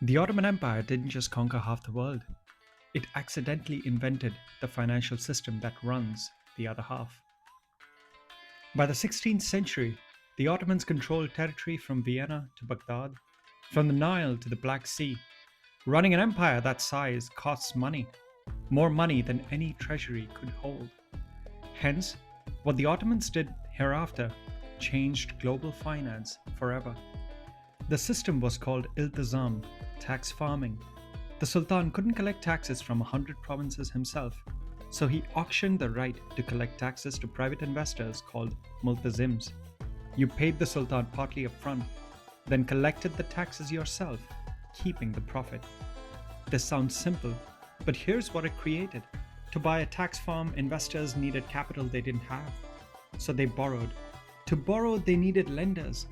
The Ottoman Empire didn't just conquer half the world, it accidentally invented the financial system that runs the other half. By the 16th century, the Ottomans controlled territory from Vienna to Baghdad, from the Nile to the Black Sea. Running an empire that size costs money, more money than any treasury could hold. Hence, what the Ottomans did hereafter changed global finance forever. The system was called iltizam, tax farming. The Sultan couldn't collect taxes from 100 provinces himself, so he auctioned the right to collect taxes to private investors called multazims. You paid the Sultan partly upfront, then collected the taxes yourself, keeping the profit. This sounds simple, but here's what it created. To buy a tax farm, investors needed capital they didn't have, so they borrowed. To borrow, they needed lenders.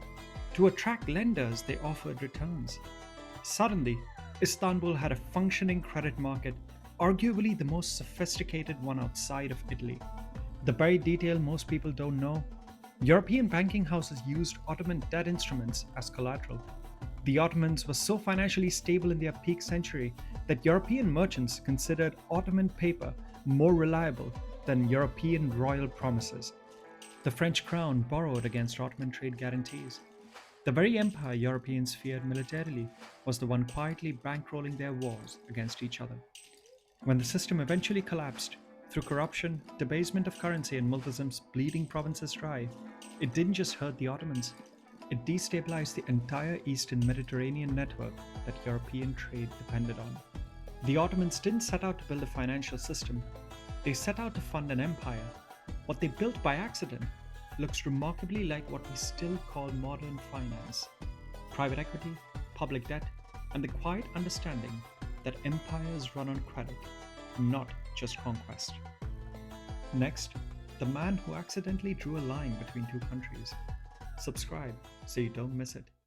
To attract lenders, they offered returns. Suddenly, Istanbul had a functioning credit market, arguably the most sophisticated one outside of Italy. The very detail most people don't know: European banking houses used Ottoman debt instruments as collateral. The Ottomans were so financially stable in their peak century that European merchants considered Ottoman paper more reliable than European royal promises. The French crown borrowed against Ottoman trade guarantees. The very empire Europeans feared militarily was the one quietly bankrolling their wars against each other. When the system eventually collapsed, through corruption, debasement of currency, and multazim's bleeding provinces dry, it didn't just hurt the Ottomans, it destabilized the entire Eastern Mediterranean network that European trade depended on. The Ottomans didn't set out to build a financial system, they set out to fund an empire. What they built by accident looks remarkably like what we still call modern finance: private equity, public debt, and the quiet understanding that empires run on credit, not just conquest. Next, the man who accidentally drew a line between two countries. Subscribe so you don't miss it.